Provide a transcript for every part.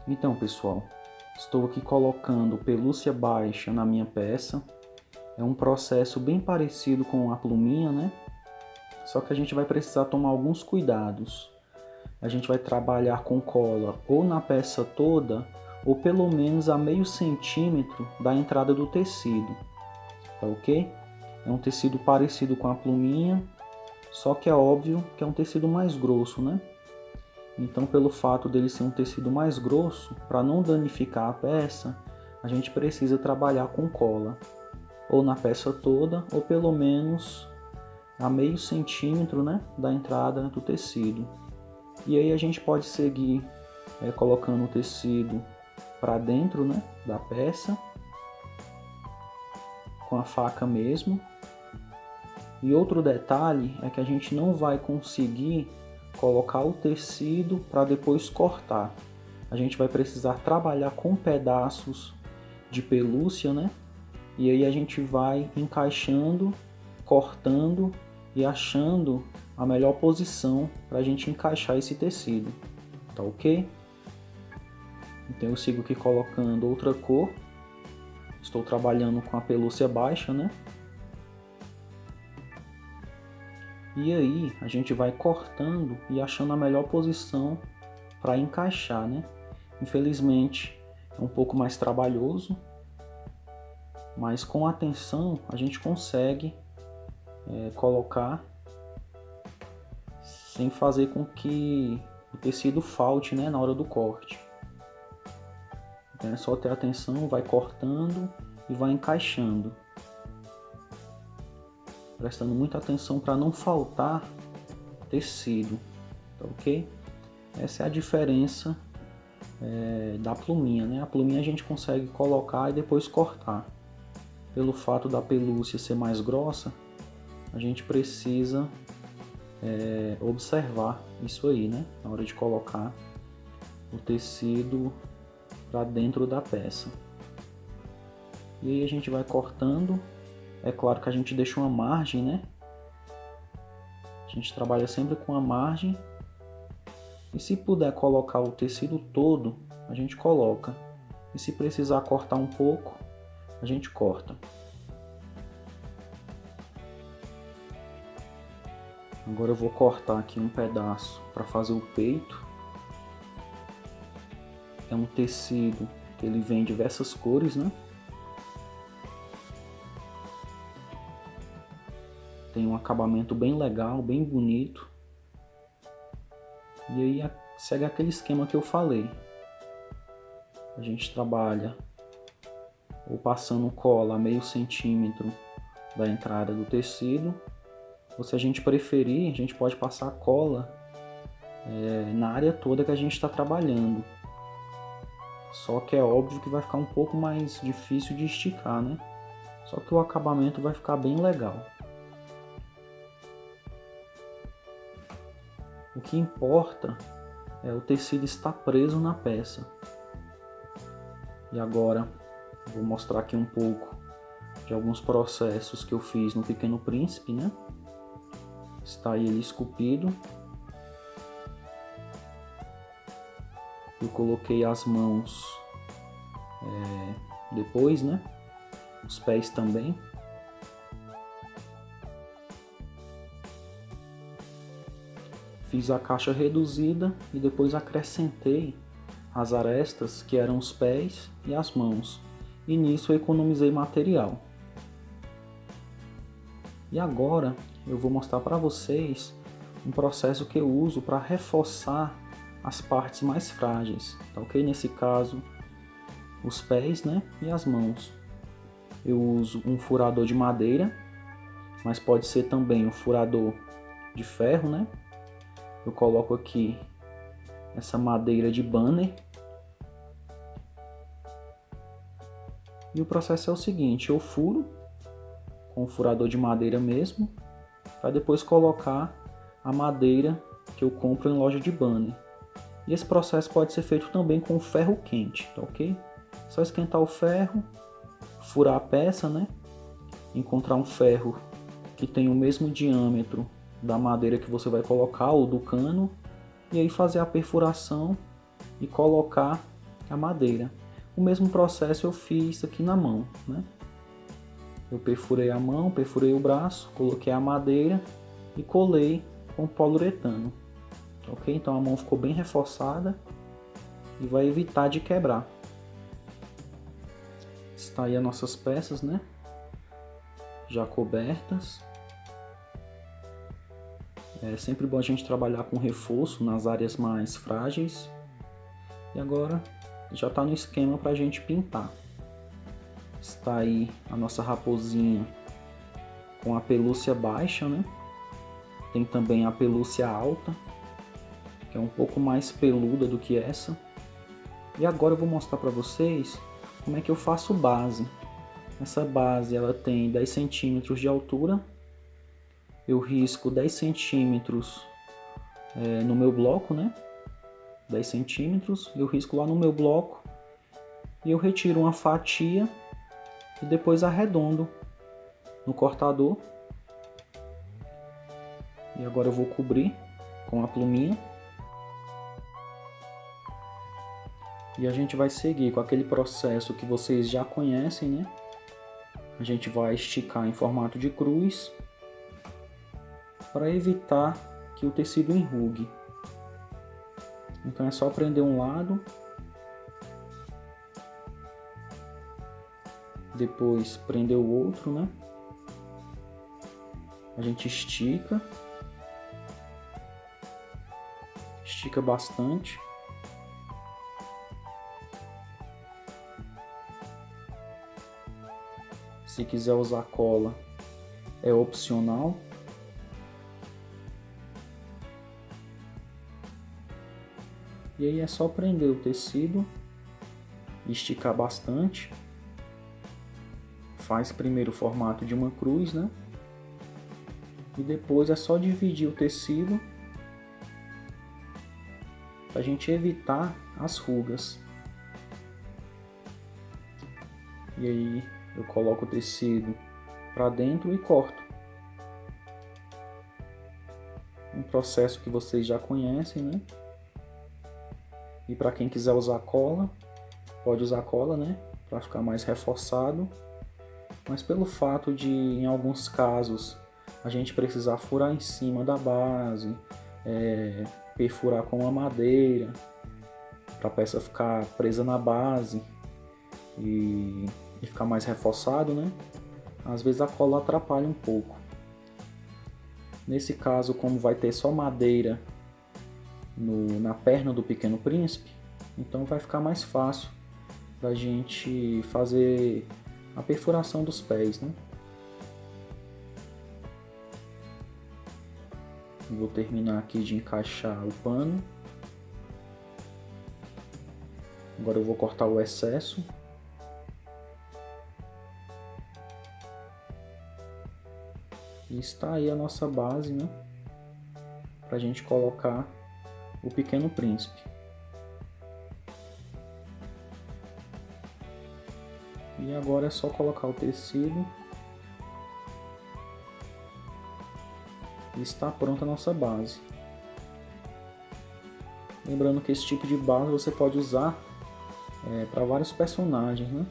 Então, pessoal, estou aqui colocando pelúcia baixa na minha peça. É um processo bem parecido com a pluminha, né? Só que a gente vai precisar tomar alguns cuidados. A gente vai trabalhar com cola ou na peça toda, ou pelo menos a meio centímetro da entrada do tecido, tá ok? É um tecido parecido com a pluminha, só que é óbvio que é um tecido mais grosso, né? Então, pelo fato dele ser um tecido mais grosso, para não danificar a peça, a gente precisa trabalhar com cola, ou na peça toda, ou pelo menos a meio centímetro, né, da entrada do tecido. E aí a gente pode seguir colocando o tecido para dentro, né, da peça, com a faca mesmo. E outro detalhe é que a gente não vai conseguir colocar o tecido para depois cortar. A gente vai precisar trabalhar com pedaços de pelúcia, né? E aí a gente vai encaixando, cortando e achando a melhor posição para a gente encaixar esse tecido, tá ok? Então eu sigo aqui colocando outra cor. Estou trabalhando com a pelúcia baixa, né? E aí a gente vai cortando e achando a melhor posição para encaixar, né? Infelizmente é um pouco mais trabalhoso, mas com atenção a gente consegue colocar sem fazer com que o tecido falte, né, na hora do corte. Então é só ter atenção, vai cortando e vai encaixando, prestando muita atenção para não faltar tecido, tá ok? Essa é a diferença da pluminha, né? A pluminha a gente consegue colocar e depois cortar. Pelo fato da pelúcia ser mais grossa, a gente precisa observar isso aí, né? Na hora de colocar o tecido para dentro da peça. E aí a gente vai cortando. É claro que a gente deixa uma margem, né? A gente trabalha sempre com a margem. E se puder colocar o tecido todo, a gente coloca. E se precisar cortar um pouco, a gente corta. Agora eu vou cortar aqui um pedaço para fazer o peito. É um tecido que ele vem em diversas cores, né? Tem um acabamento bem legal, bem bonito. E aí segue aquele esquema que eu falei. A gente trabalha ou passando cola a meio centímetro da entrada do tecido. Ou se a gente preferir, a gente pode passar cola na área toda que a gente está trabalhando. Só que é óbvio que vai ficar um pouco mais difícil de esticar, né? Só que o acabamento vai ficar bem legal. O que importa é o tecido estar preso na peça. E agora vou mostrar aqui um pouco de alguns processos que eu fiz no Pequeno Príncipe, né? Está aí ele esculpido. Eu coloquei as mãos depois, né? Os pés também. Fiz a caixa reduzida e depois acrescentei as arestas, que eram os pés e as mãos. E nisso eu economizei material. E agora eu vou mostrar para vocês um processo que eu uso para reforçar as partes mais frágeis, tá ok? Nesse caso, os pés, né, e as mãos. Eu uso um furador de madeira, mas pode ser também um furador de ferro, né? Eu coloco aqui essa madeira de banner. E o processo é o seguinte, eu furo com o furador de madeira mesmo, para depois colocar a madeira que eu compro em loja de banner. E esse processo pode ser feito também com ferro quente, tá ok? Só esquentar o ferro, furar a peça, né? Encontrar um ferro que tem o mesmo diâmetro da madeira que você vai colocar ou do cano, e aí fazer a perfuração e colocar a madeira. O mesmo processo eu fiz aqui na mão, né? Eu perfurei a mão, perfurei o braço, coloquei a madeira e colei com poliuretano. Ok? Então a mão ficou bem reforçada e vai evitar de quebrar. Está aí as nossas peças, né? Já cobertas. É sempre bom a gente trabalhar com reforço nas áreas mais frágeis. E agora já está no esquema para a gente pintar. Está aí a nossa raposinha com a pelúcia baixa, né? Tem também a pelúcia alta, que é um pouco mais peluda do que essa. E agora eu vou mostrar para vocês como é que eu faço base. Essa base ela tem 10 centímetros de altura. Eu risco 10 centímetros no meu bloco, né? 10 centímetros, eu risco lá no meu bloco e eu retiro uma fatia e depois arredondo no cortador. E agora eu vou cobrir com a pluminha. E a gente vai seguir com aquele processo que vocês já conhecem, né? A gente vai esticar em formato de cruz para evitar que o tecido enrugue. Então é só prender um lado, depois prender o outro, né? A gente estica bastante. Se quiser usar cola, é opcional. E aí é só prender o tecido, esticar bastante. Faz primeiro o formato de uma cruz, né? E depois é só dividir o tecido para a gente evitar as rugas. E aí eu coloco o tecido para dentro e corto. Um processo que vocês já conhecem, né? E para quem quiser usar cola, pode usar cola, né? Para ficar mais reforçado. Mas pelo fato de, em alguns casos, a gente precisar furar em cima da base, perfurar com uma madeira, para a peça ficar presa na base e ficar mais reforçado, né? Às vezes a cola atrapalha um pouco. Nesse caso, como vai ter só madeira na perna do Pequeno Príncipe, então vai ficar mais fácil da gente fazer a perfuração dos pés, né? Vou terminar aqui de encaixar o pano. Agora eu vou cortar o excesso. E está aí a nossa base, né? Para a gente colocar o Pequeno Príncipe. E agora é só colocar o tecido. E está pronta a nossa base. Lembrando que esse tipo de base você pode usar para vários personagens, né?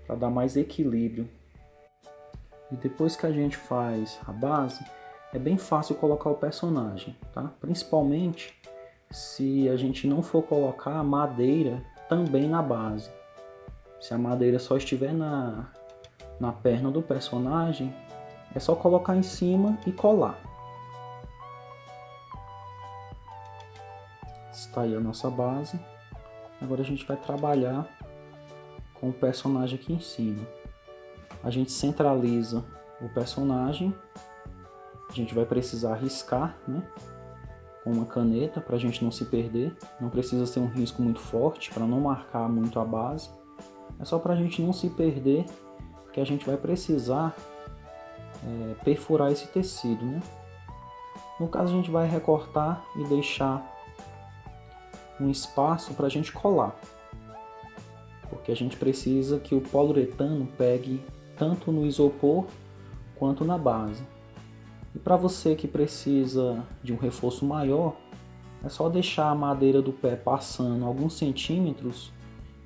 Para dar mais equilíbrio. E depois que a gente faz a base, é bem fácil colocar o personagem, tá? Principalmente se a gente não for colocar a madeira também na base. Se a madeira só estiver na perna do personagem, é só colocar em cima e colar. Está aí a nossa base. Agora a gente vai trabalhar com o personagem aqui em cima. A gente centraliza o personagem. A gente vai precisar riscar, né? Com uma caneta para a gente não se perder. Não precisa ser um risco muito forte para não marcar muito a base. É só para a gente não se perder, que a gente vai precisar perfurar esse tecido, né? No caso a gente vai recortar e deixar um espaço para a gente colar, porque a gente precisa que o poliuretano pegue tanto no isopor quanto na base. E para você que precisa de um reforço maior, É só deixar a madeira do pé passando alguns centímetros,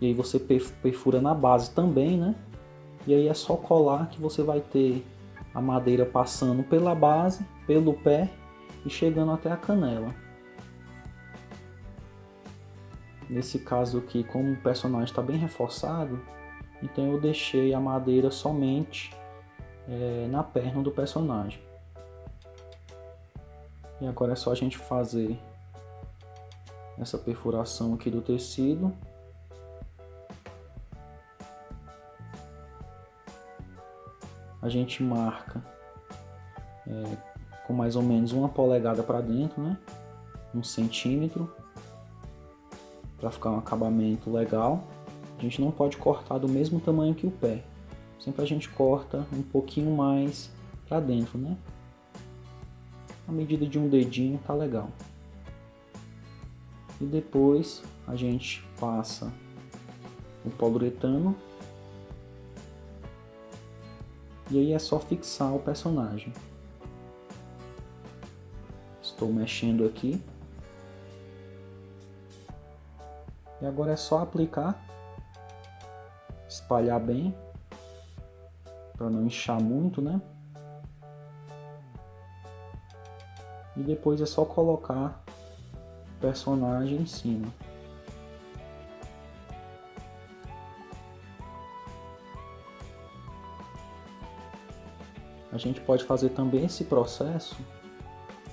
e aí você perfura na base também, né? E aí é só colar que você vai ter a madeira passando pela base, pelo pé e chegando até a canela. Nesse caso aqui, como o personagem está bem reforçado, então eu deixei a madeira somente na perna do personagem. E agora é só a gente fazer essa perfuração aqui do tecido. A gente marca com mais ou menos 1 polegada para dentro, né? 1 centímetro, para ficar um acabamento legal. A gente não pode cortar do mesmo tamanho que o pé. Sempre a gente corta um pouquinho mais para dentro, né? A medida de um dedinho tá legal. E depois a gente passa o poliuretano. E aí é só fixar o personagem. Estou mexendo aqui. E agora é só aplicar. Espalhar bem. Para não inchar muito, né? E depois é só colocar o personagem em cima. A gente pode fazer também esse processo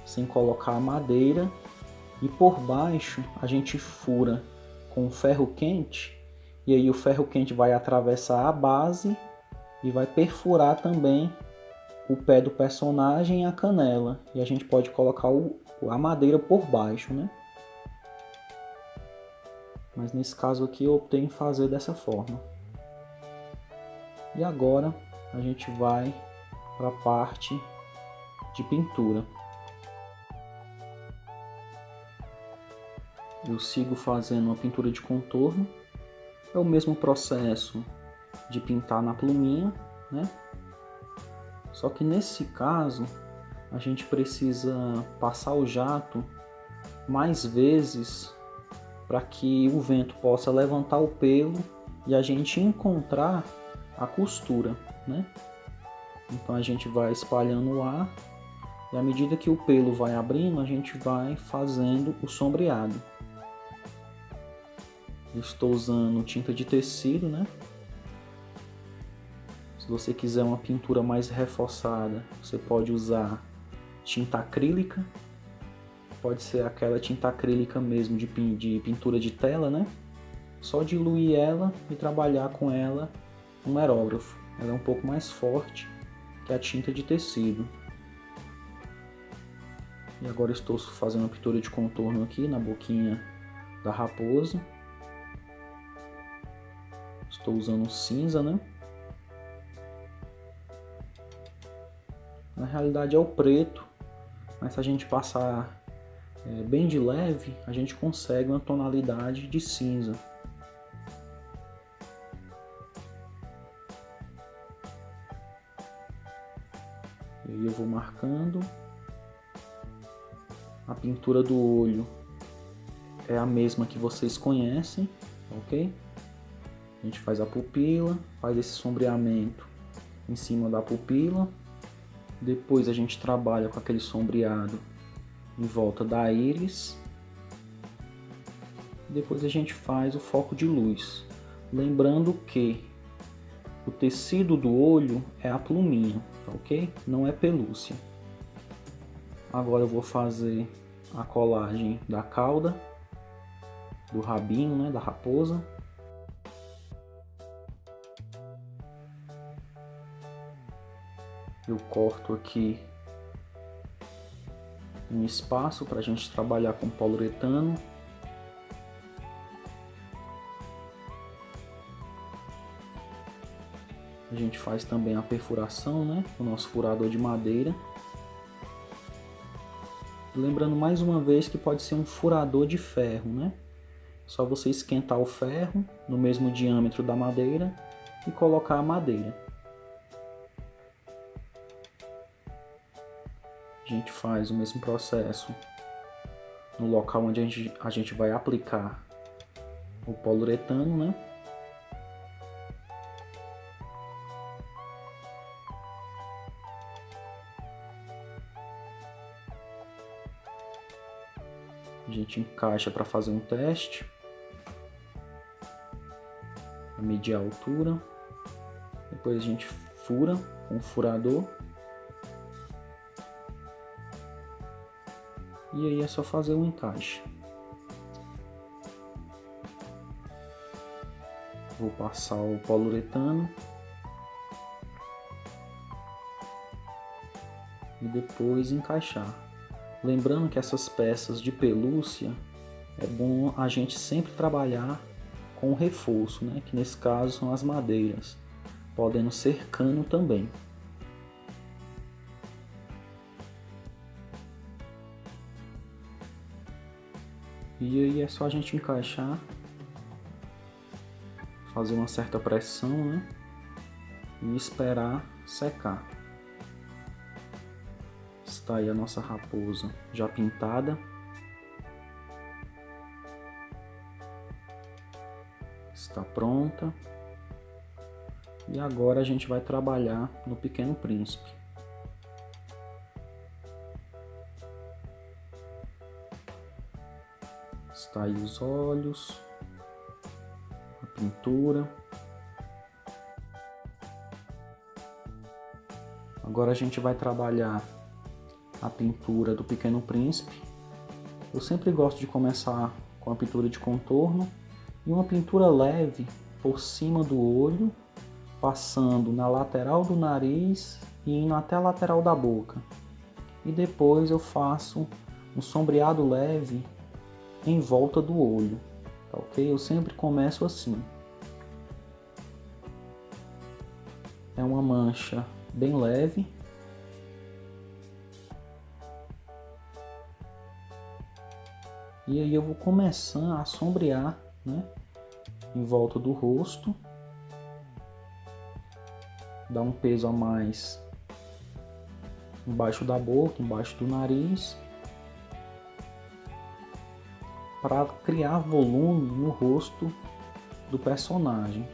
sem colocar a madeira, e por baixo a gente fura com ferro quente, e aí o ferro quente vai atravessar a base e vai perfurar também o pé do personagem e a canela, e a gente pode colocar a madeira por baixo, né? Mas nesse caso aqui eu optei em fazer dessa forma. E agora a gente vai para a parte de pintura. Eu sigo fazendo uma pintura de contorno. É o mesmo processo de pintar na pluminha, né? Só que nesse caso a gente precisa passar o jato mais vezes para que o vento possa levantar o pelo e a gente encontrar a costura, né? Então a gente vai espalhando o ar e à medida que o pelo vai abrindo, a gente vai fazendo o sombreado. Eu estou usando tinta de tecido, né? Se você quiser uma pintura mais reforçada, você pode usar tinta acrílica. Pode ser aquela tinta acrílica mesmo de pintura de tela, né? Só diluir ela e trabalhar com ela um aerógrafo. Ela é um pouco mais forte que a tinta de tecido. E agora estou fazendo a pintura de contorno aqui na boquinha da raposa. Estou usando cinza, né? Na realidade é o preto, mas se a gente passar bem de leve, a gente consegue uma tonalidade de cinza. E aí eu vou marcando. A pintura do olho é a mesma que vocês conhecem, ok? A gente faz a pupila, faz esse sombreamento em cima da pupila. Depois a gente trabalha com aquele sombreado em volta da íris. Depois a gente faz o foco de luz. Lembrando que o tecido do olho é a pluminha, ok? Não é pelúcia. Agora eu vou fazer a colagem da cauda, do rabinho, né, da raposa. Eu corto aqui um espaço para a gente trabalhar com poliuretano. A gente faz também a perfuração, né, com o nosso furador de madeira. Lembrando mais uma vez que pode ser um furador de ferro, né? Só você esquentar o ferro no mesmo diâmetro da madeira e colocar a madeira. A gente faz o mesmo processo no local onde a gente vai aplicar o poliuretano, né? A gente encaixa para fazer um teste, para medir a altura. Depois a gente fura com o furador. E aí é só fazer um encaixe. Vou passar o poliuretano. E depois encaixar. Lembrando que essas peças de pelúcia é bom a gente sempre trabalhar com reforço, né? Que nesse caso são as madeiras, podendo ser cano também. E aí é só a gente encaixar, fazer uma certa pressão, né? E esperar secar. Está aí a nossa raposa já pintada. Está pronta. E agora a gente vai trabalhar no Pequeno Príncipe. Está aí os olhos, a pintura. Agora a gente vai trabalhar a pintura do Pequeno Príncipe. Eu sempre gosto de começar com a pintura de contorno e uma pintura leve por cima do olho, passando na lateral do nariz e indo até a lateral da boca. E depois eu faço um sombreado leve em volta do olho, tá ok? Eu sempre começo assim. É uma mancha bem leve. E aí eu vou começar a sombrear, né, em volta do rosto. Dar um peso a mais embaixo da boca, embaixo do nariz, para criar volume no rosto do personagem.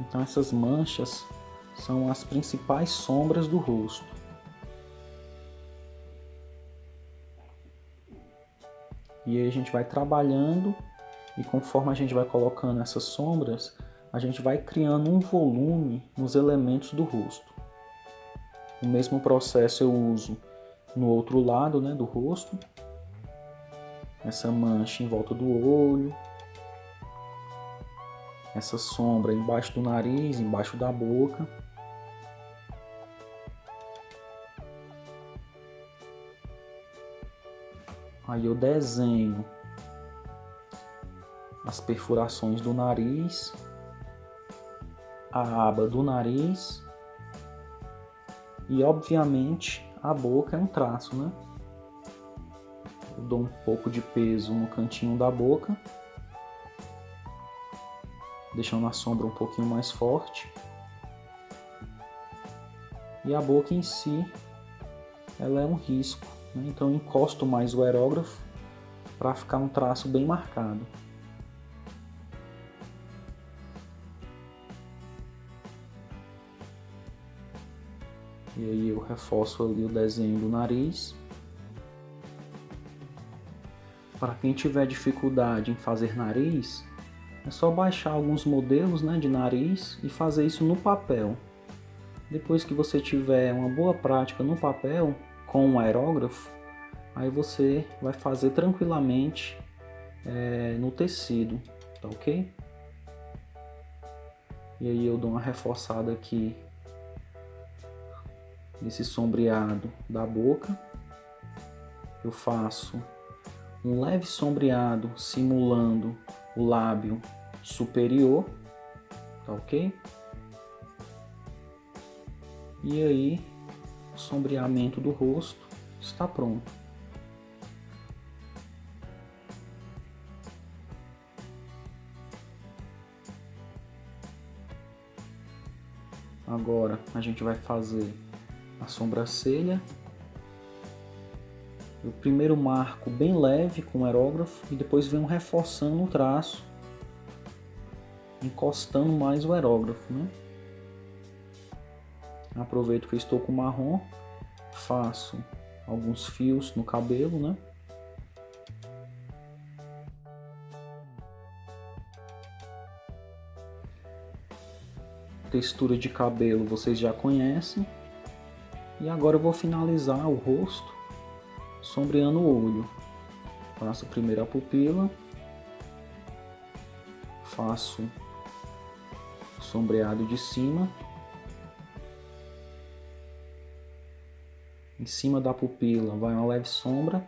Então essas manchas são as principais sombras do rosto. E aí a gente vai trabalhando e conforme a gente vai colocando essas sombras, a gente vai criando um volume nos elementos do rosto. O mesmo processo eu uso no outro lado, né, do rosto. Essa mancha em volta do olho. Essa sombra embaixo do nariz, embaixo da boca. Aí eu desenho as perfurações do nariz, a aba do nariz e, obviamente, a boca é um traço, né? Eu dou um pouco de peso no cantinho da boca, deixando a sombra um pouquinho mais forte. E a boca em si, ela é um risco, né? Então eu encosto mais o aerógrafo para ficar um traço bem marcado. E aí eu reforço ali o desenho do nariz. Para quem tiver dificuldade em fazer nariz, é só baixar alguns modelos, né, de nariz e fazer isso no papel. Depois que você tiver uma boa prática no papel, com um aerógrafo, aí você vai fazer tranquilamente no tecido, tá ok? E aí eu dou uma reforçada aqui nesse sombreado da boca. Eu faço um leve sombreado simulando o lábio superior, tá ok? E aí o sombreamento do rosto está pronto. Agora a gente vai fazer a sobrancelha. Eu primeiro marco bem leve com o aerógrafo e depois venho reforçando o traço, encostando mais o aerógrafo, né? Aproveito que eu estou com marrom, faço alguns fios no cabelo, né? Textura de cabelo vocês já conhecem. E agora eu vou finalizar o rosto sombreando o olho. Faço primeiro a pupila, faço o sombreado de cima. Em cima da pupila vai uma leve sombra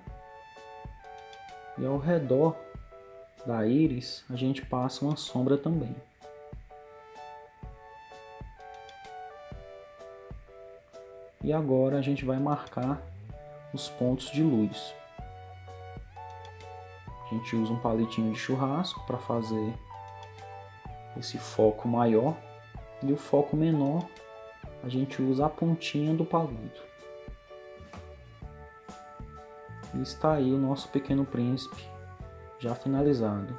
e ao redor da íris a gente passa uma sombra também. E agora a gente vai marcar os pontos de luz. A gente usa um palitinho de churrasco para fazer esse foco maior e o foco menor a gente usa a pontinha do palito. E está aí o nosso Pequeno Príncipe já finalizado.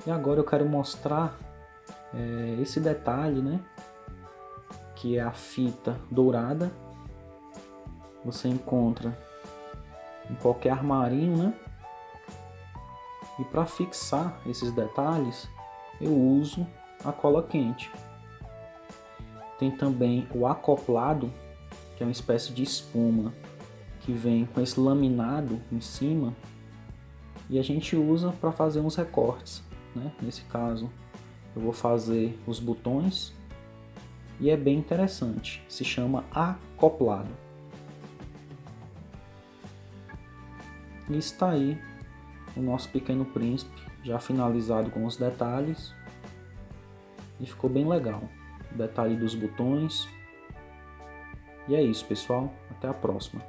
E agora eu quero mostrar esse detalhe, né? Que é a fita dourada. Você encontra em qualquer armarinho, né? E para fixar esses detalhes, eu uso a cola quente. Tem também o acoplado, que é uma espécie de espuma que vem com esse laminado em cima e a gente usa para fazer uns recortes, né? Nesse caso, eu vou fazer os botões e é bem interessante, se chama acoplado. E está aí o nosso Pequeno Príncipe, já finalizado com os detalhes. E ficou bem legal. O detalhe dos botões. E é isso, pessoal. Até a próxima.